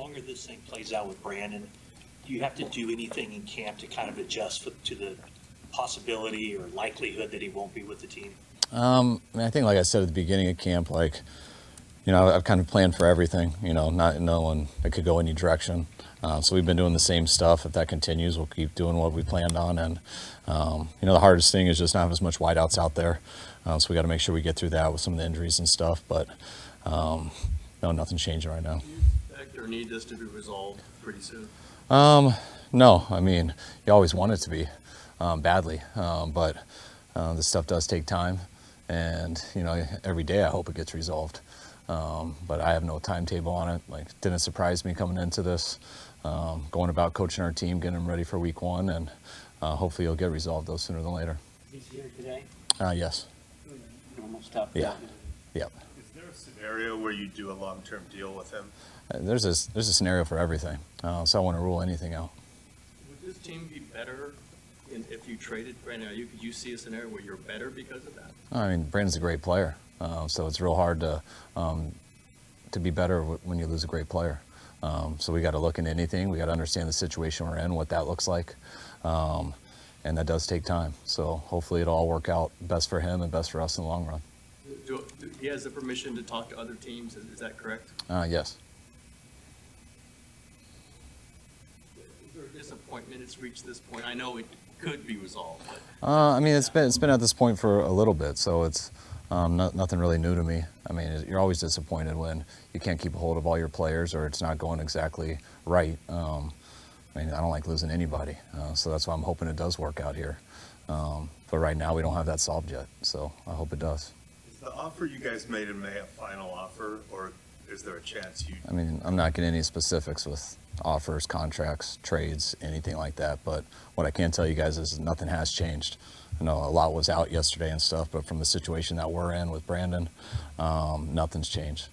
longer this thing plays out with Brandon, do you have to do anything in camp to kind of adjust to the possibility or likelihood that he won't be with the team? I think, like I said at the beginning of camp, I've kind of planned for everything, not knowing it could go any direction. So we've been doing the same stuff. If that continues, we'll keep doing what we planned on. And, the hardest thing is just not have as much wideouts out there. So we got to make sure we get through that with some of the injuries and stuff. But, no, nothing's changing right now. Do you expect or need this to be resolved pretty soon? No, you always want it to be badly. But this stuff does take time. And, every day I hope it gets resolved. But I have no timetable on it. It didn't surprise me coming into this. Going about coaching our team, getting them ready for week 1, and hopefully it'll get resolved though sooner than later. He's here today? Yes. Normal stuff. Yeah. Yep. Is there a scenario where you do a long-term deal with him? There's a scenario for everything, so I want to rule anything out. Would this team be better if you traded Brandon Aiyuk? Could you see a scenario where you're better because of that? Brandon's a great player, so it's real hard to be better when you lose a great player. So we got to look into anything. We got to understand the situation we're in, what that looks like, and that does take time. So hopefully it'll all work out best for him and best for us in the long run. He has the permission to talk to other teams. Is that correct? Yes. Is there a disappointment it's reached this point? I know it could be resolved. But it's been at this point for a little bit, so it's nothing really new to me. You're always disappointed when you can't keep a hold of all your players or it's not going exactly right. I don't like losing anybody, so that's why I'm hoping it does work out here. But right now we don't have that solved yet, so I hope it does. Is the offer you guys made him a final offer, or is there a chance you... I'm not getting any specifics with offers, contracts, trades, anything like that, but what I can tell you guys is nothing has changed. I know a lot was out yesterday and stuff, but from the situation that we're in with Brandon, nothing's changed.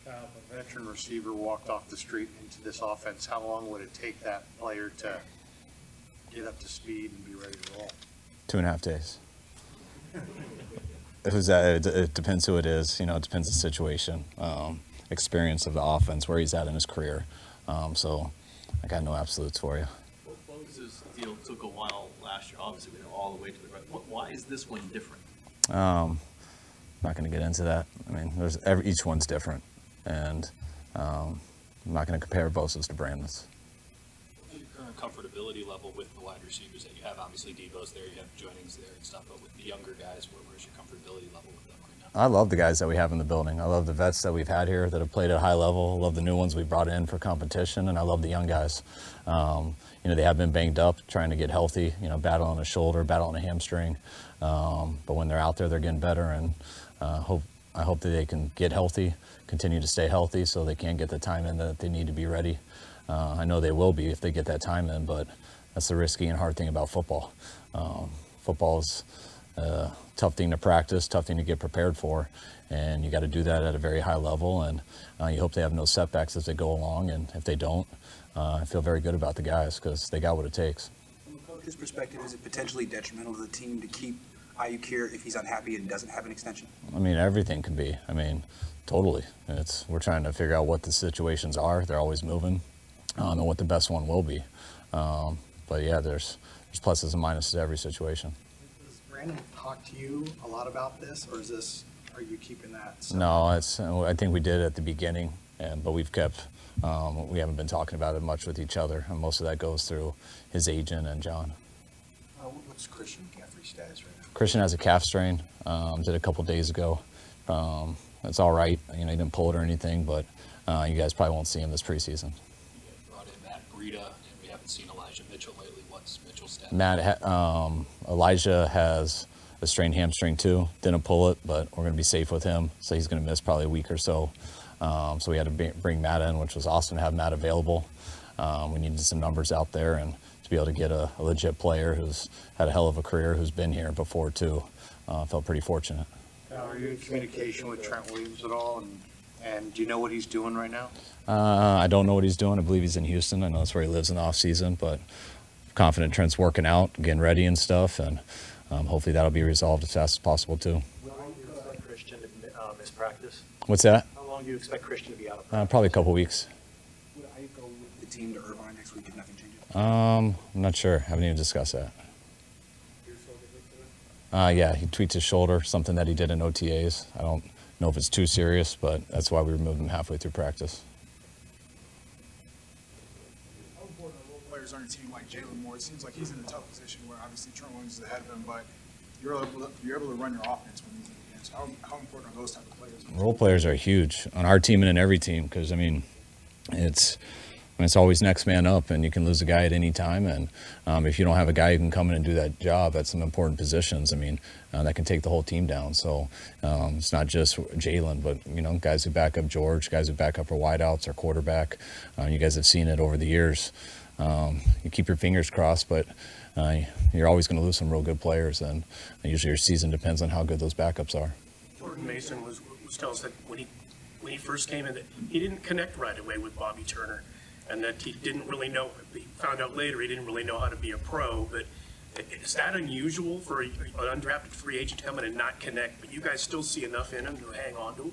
If a veteran receiver walked off the street into this offense, how long would it take that player to get up to speed and be ready to roll? 2.5 days. It depends who it is. It depends the situation, experience of the offense, where he's at in his career. So I got no absolutes for you. Well, Bosa's deal took a while last year. Obviously, we went all the way to the right. Why is this one different? I'm not going to get into that. Each one's different, and I'm not going to compare Bosa's to Brandon's. What's your current comfortability level with the wide receivers that you have? Obviously, Debo's there, you have Jennings there and stuff, but with the younger guys, where's your comfortability level with them right now? I love the guys that we have in the building. I love the vets that we've had here that have played at a high level. I love the new ones we brought in for competition, and I love the young guys. They have been banged up, trying to get healthy, battling a shoulder, battling a hamstring. But when they're out there, they're getting better, and I hope that they can get healthy, continue to stay healthy so they can get the time in that they need to be ready. I know they will be if they get that time in, but that's the risky and hard thing about football. Football is a tough thing to practice, tough thing to get prepared for, and you got to do that at a very high level, and you hope they have no setbacks as they go along, and if they don't, I feel very good about the guys because they got what it takes. From a coach's perspective, is it potentially detrimental to the team to keep Aiyuk here if he's unhappy and doesn't have an extension? Everything can be. Totally. We're trying to figure out what the situations are. They're always moving, and what the best one will be. But yeah, there's pluses and minuses to every situation. Does Brandon talk to you a lot about this, or are you keeping that? No, I think we did at the beginning, but we haven't been talking about it much with each other, and most of that goes through his agent and John. What's Christian McCaffrey's status right now? Christian has a calf strain. Did a couple days ago. It's all right. He didn't pull it or anything, but you guys probably won't see him this preseason. You guys brought in Matt Breida, and we haven't seen Elijah Mitchell lately. What's Mitchell's status? Elijah has a strained hamstring too. Didn't pull it, but we're going to be safe with him, so he's going to miss probably a week or so. So we had to bring Matt in, which was awesome to have Matt available. We needed some numbers out there, and to be able to get a legit player who's had a hell of a career, who's been here before too, felt pretty fortunate. Are you in communication with Trent Williams at all, and do you know what he's doing right now? I don't know what he's doing. I believe he's in Houston. I know that's where he lives in the off season, but confident Trent's working out, getting ready and stuff, and hopefully that'll be resolved as fast as possible too. How long do you expect Christian to miss practice? What's that? How long do you expect Christian to be out of practice? Probably a couple weeks. Would Aiyuk I'm not sure. Haven't even discussed that. Yeah, he tweaked his shoulder, something that he did in OTAs. I don't know if it's too serious, but that's why we removed him halfway through practice. How important are role players on your team like Jalen Moore? It seems like he's in a tough position where obviously Trent Williams is ahead of him, but you're able to run your offense when he's in the game. So how important are those type of players? Role players are huge on our team and in every team because, I mean, it's always next man up, and you can lose a guy at any time. And if you don't have a guy who can come in and do that job at some important positions, I mean, that can take the whole team down. So it's not just Jalen, but, you know, guys who back up George, guys who back up our wideouts, our quarterback. You guys have seen it over the years. You keep your fingers crossed, but you're always going to lose some real good players, and usually your season depends on how good those backups are. Jordan Mason was telling us that when he first came in, that he didn't connect right away with Bobby Turner, and that he didn't really know. He found out later he didn't really know how to be a pro. But is that unusual for an undrafted free agent to come in and not connect? But you guys still see enough in him to hang on to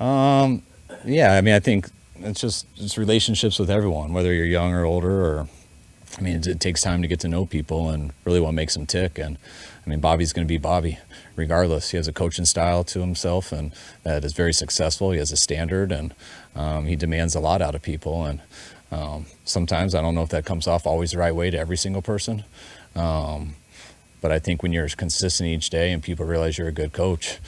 him? Yeah, I mean, I think it's relationships with everyone, whether you're young or older, or I mean, it takes time to get to know people and really what makes them tick. And I mean, Bobby's going to be Bobby regardless. He has a coaching style to himself, and that is very successful. He has a standard, and he demands a lot out of people. And sometimes I don't know if that comes off always the right way to every single person. But I think when you're consistent each day and people realize you're a good coach,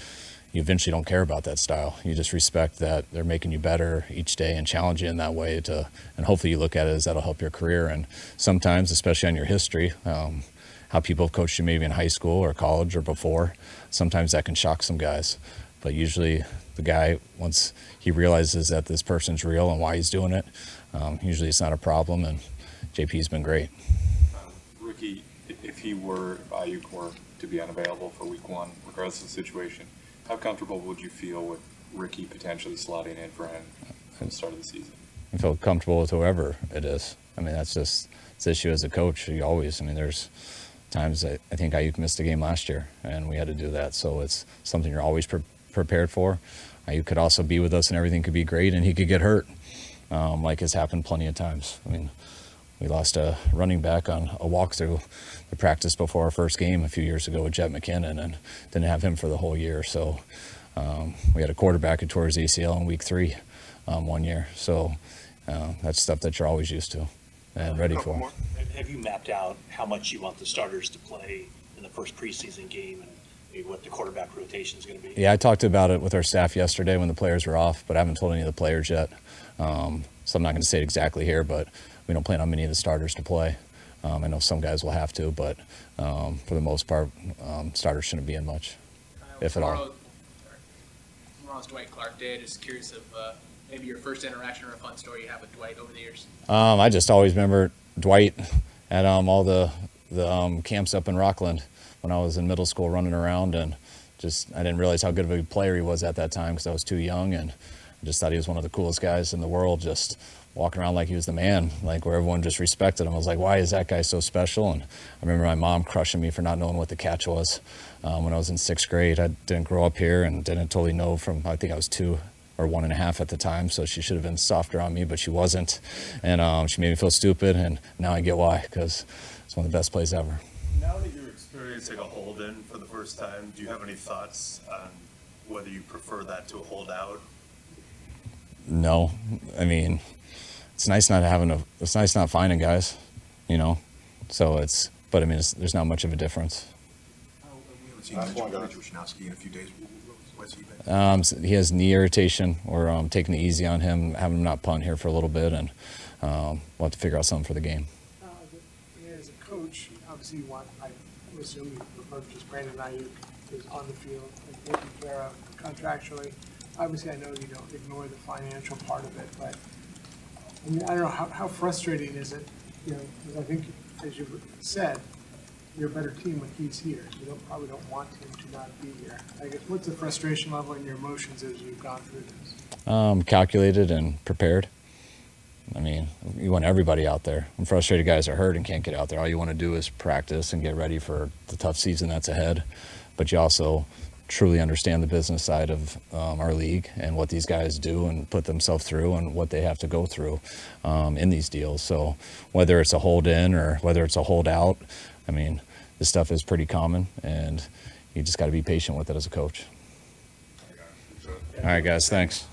you eventually don't care about that style. You just respect that they're making you better each day and challenge you in that way and hopefully you look at it as that'll help your career. And sometimes, especially on your history, how people have coached you maybe in high school or college or before, sometimes that can shock some guys. But usually the guy, once he realizes that this person's real and why he's doing it, usually it's not a problem, and JP's been great. Ricky, if Aiyuk were to be unavailable for week one, regardless of the situation, how comfortable would you feel with Ricky potentially slotting in for him at the start of the season? I feel comfortable with whoever it is. I mean, that's just it's the issue as a coach. You always, I mean, there's times that I think Aiyuk missed a game last year, and we had to do that. So it's something you're always prepared for. Aiyuk could also be with us, and everything could be great, and he could get hurt, like has happened plenty of times. I mean, we lost a running back on a walkthrough the practice before our first game a few years ago with Jet McKinnon, and didn't have him for the whole year. So we had a quarterback who tore his ACL in week 3 one year. So that's stuff that you're always used to and ready for. Have you mapped out how much you want the starters to play in the first preseason game and maybe what the quarterback rotation is going to be? Yeah, I talked about it with our staff yesterday when the players were off, but I haven't told any of the players yet. So I'm not going to say it exactly here, but we don't plan on many of the starters to play. I know some guys will have to, but for the most part, starters shouldn't be in much, if at all. Tomorrow's Dwight Clark Day. Just curious of maybe your first interaction or a fun story you have with Dwight over the years. I just always remember Dwight at all the camps up in Rockland when I was in middle school running around, and I didn't realize how good of a player he was at that time because I was too young, and I just thought he was one of the coolest guys in the world, just walking around like he was the man, like where everyone just respected him. I was like, why is that guy so special? And I remember my mom crushing me for not knowing what the catch was when I was in 6th grade. I didn't grow up here and didn't totally know I think I was 2 or 1.5 at the time, so she should have been softer on me, but she wasn't. And she made me feel stupid, and now I get why, because it's one of the best plays ever. Now that you're experiencing a hold-in for the first time, do you have any thoughts on whether you prefer that to a holdout? No, I mean, it's nice not finding guys, you know. So but I mean, there's not much of a difference. We haven't seen Wisnowski in a few days. What's he been? He has knee irritation. We're taking it easy on him, having him not punt here for a little bit, and we'll have to figure out something for the game. As a coach, obviously you want, I assume you prefer just Brandon Aiyuk is on the field and taken care of contractually. Obviously, I know you don't ignore the financial part of it, but I mean, I don't know, how frustrating is it? You know, because I think, as you said, you're a better team when he's here. You probably don't want him to not be here. I guess, what's the frustration level and your emotions as you've gone through this? Calculated and prepared. I mean, you want everybody out there. When frustrated guys are hurt and can't get out there, all you want to do is practice and get ready for the tough season that's ahead. But you also truly understand the business side of our league and what these guys do and put themselves through and what they have to go through in these deals. So whether it's a hold in or whether it's a hold out, I mean, this stuff is pretty common, and you just got to be patient with it as a coach. All right, guys, thanks.